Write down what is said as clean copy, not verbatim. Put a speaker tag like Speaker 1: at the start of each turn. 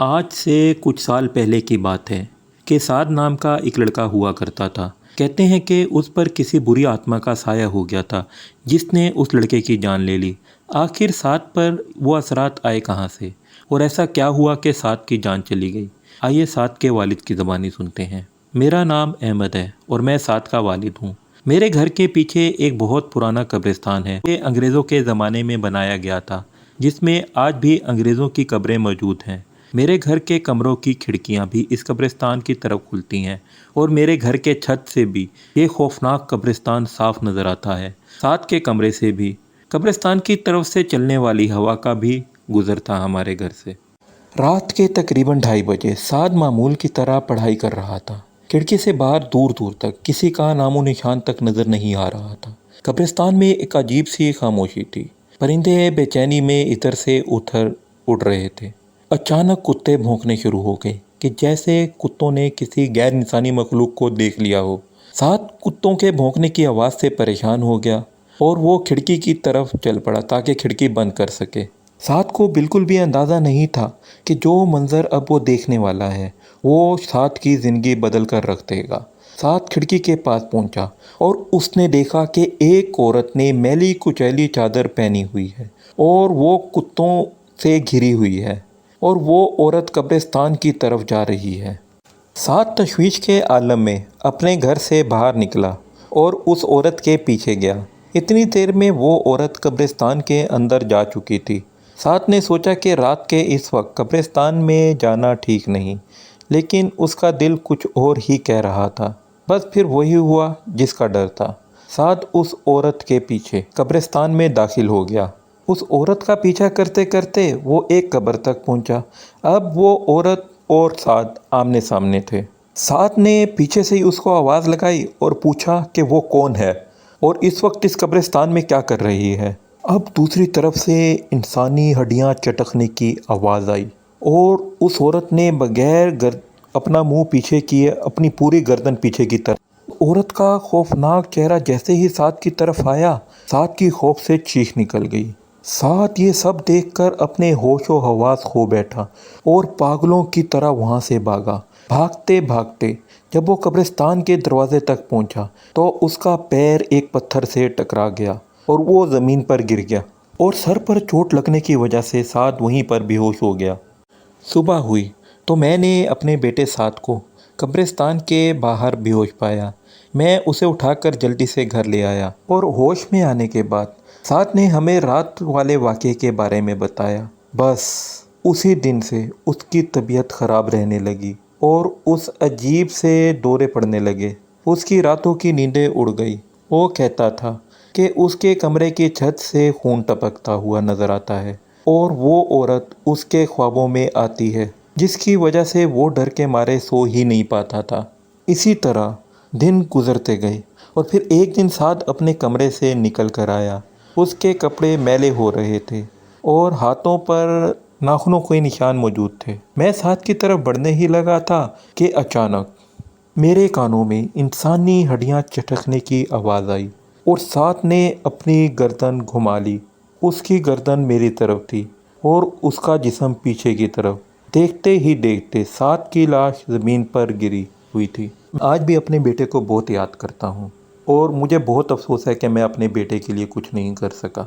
Speaker 1: آج سے کچھ سال پہلے کی بات ہے کہ سعد نام کا ایک لڑکا ہوا کرتا تھا۔ کہتے ہیں کہ اس پر کسی بری آتما کا سایہ ہو گیا تھا جس نے اس لڑکے کی جان لے لی۔ آخر سعد پر وہ اثرات آئے کہاں سے اور ایسا کیا ہوا کہ سعد کی جان چلی گئی؟ آئیے سعد کے والد کی زبانی سنتے ہیں۔ میرا نام احمد ہے اور میں سعد کا والد ہوں۔ میرے گھر کے پیچھے ایک بہت پرانا قبرستان ہے۔ یہ انگریزوں کے زمانے میں بنایا گیا تھا، جس میں آج بھی انگریزوں کی قبریں موجود ہیں۔ میرے گھر کے کمروں کی کھڑکیاں بھی اس قبرستان کی طرف کھلتی ہیں اور میرے گھر کے چھت سے بھی یہ خوفناک قبرستان صاف نظر آتا ہے۔ سعد کے کمرے سے بھی قبرستان کی طرف سے چلنے والی ہوا کا بھی گزرتا ہمارے گھر سے۔ رات کے تقریباً 2:30 بجے سعد معمول کی طرح پڑھائی کر رہا تھا۔ کھڑکی سے باہر دور دور تک کسی کا نام و نشان تک نظر نہیں آ رہا تھا۔ قبرستان میں ایک عجیب سی خاموشی تھی۔ پرندے بے چینی میں ادھر سے ادھر اڑ رہے تھے۔ اچانک کتے بھونکنے شروع ہو گئے کہ جیسے کتوں نے کسی غیر انسانی مخلوق کو دیکھ لیا ہو۔ سعد کتوں کے بھونکنے کی آواز سے پریشان ہو گیا اور وہ کھڑکی کی طرف چل پڑا تاکہ کھڑکی بند کر سکے۔ سعد کو بالکل بھی اندازہ نہیں تھا کہ جو منظر اب وہ دیکھنے والا ہے وہ سعد کی زندگی بدل کر رکھ دے گا۔ سعد کھڑکی کے پاس پہنچا اور اس نے دیکھا کہ ایک عورت نے میلی کچیلی چادر پہنی ہوئی ہے اور وہ کتوں سے گھری ہوئی ہے اور وہ عورت قبرستان کی طرف جا رہی ہے۔ سعد تشویش کے عالم میں اپنے گھر سے باہر نکلا اور اس عورت کے پیچھے گیا۔ اتنی دیر میں وہ عورت قبرستان کے اندر جا چکی تھی۔ سعد نے سوچا کہ رات کے اس وقت قبرستان میں جانا ٹھیک نہیں، لیکن اس کا دل کچھ اور ہی کہہ رہا تھا۔ بس پھر وہی ہوا جس کا ڈر تھا۔ سعد اس عورت کے پیچھے قبرستان میں داخل ہو گیا۔ اس عورت کا پیچھا کرتے کرتے وہ ایک قبر تک پہنچا۔ اب وہ عورت اور سعد آمنے سامنے تھے۔ سعد نے پیچھے سے ہی اس کو آواز لگائی اور پوچھا کہ وہ کون ہے اور اس وقت اس قبرستان میں کیا کر رہی ہے۔ اب دوسری طرف سے انسانی ہڈیاں چٹکنے کی آواز آئی اور اس عورت نے بغیر اپنا منہ پیچھے کیے اپنی پوری گردن پیچھے کی طرف۔ عورت کا خوفناک چہرہ جیسے ہی سعد کی طرف آیا، سعد کی خوف سے چیخ نکل گئی۔ سعد یہ سب دیکھ کر اپنے ہوش و حواس کھو بیٹھا اور پاگلوں کی طرح وہاں سے بھاگا۔ بھاگتے بھاگتے جب وہ قبرستان کے دروازے تک پہنچا تو اس کا پیر ایک پتھر سے ٹکرا گیا اور وہ زمین پر گر گیا اور سر پر چوٹ لگنے کی وجہ سے سعد وہیں پر بے ہوش ہو گیا۔ صبح ہوئی تو میں نے اپنے بیٹے سعد کو قبرستان کے باہر بے ہوش پایا۔ میں اسے اٹھا کر جلدی سے گھر لے آیا اور ہوش میں آنے کے بعد سعد نے ہمیں رات والے واقعے کے بارے میں بتایا۔ بس اسی دن سے اس کی طبیعت خراب رہنے لگی اور اس عجیب سے دورے پڑنے لگے۔ اس کی راتوں کی نیندیں اڑ گئی۔ وہ کہتا تھا کہ اس کے کمرے کی چھت سے خون ٹپکتا ہوا نظر آتا ہے اور وہ عورت اس کے خوابوں میں آتی ہے جس کی وجہ سے وہ ڈر کے مارے سو ہی نہیں پاتا تھا۔ اسی طرح دن گزرتے گئے اور پھر ایک دن سعد اپنے کمرے سے نکل کر آیا۔ اس کے کپڑے میلے ہو رہے تھے اور ہاتھوں پر ناخنوں کے نشان موجود تھے۔ میں سعد کی طرف بڑھنے ہی لگا تھا کہ اچانک میرے کانوں میں انسانی ہڈیاں چٹکنے کی آواز آئی اور سعد نے اپنی گردن گھما لی۔ اس کی گردن میری طرف تھی اور اس کا جسم پیچھے کی طرف۔ دیکھتے ہی دیکھتے سعد کی لاش زمین پر گری ہوئی تھی۔ آج بھی اپنے بیٹے کو بہت یاد کرتا ہوں اور مجھے بہت افسوس ہے کہ میں اپنے بیٹے کے لیے کچھ نہیں کر سکا۔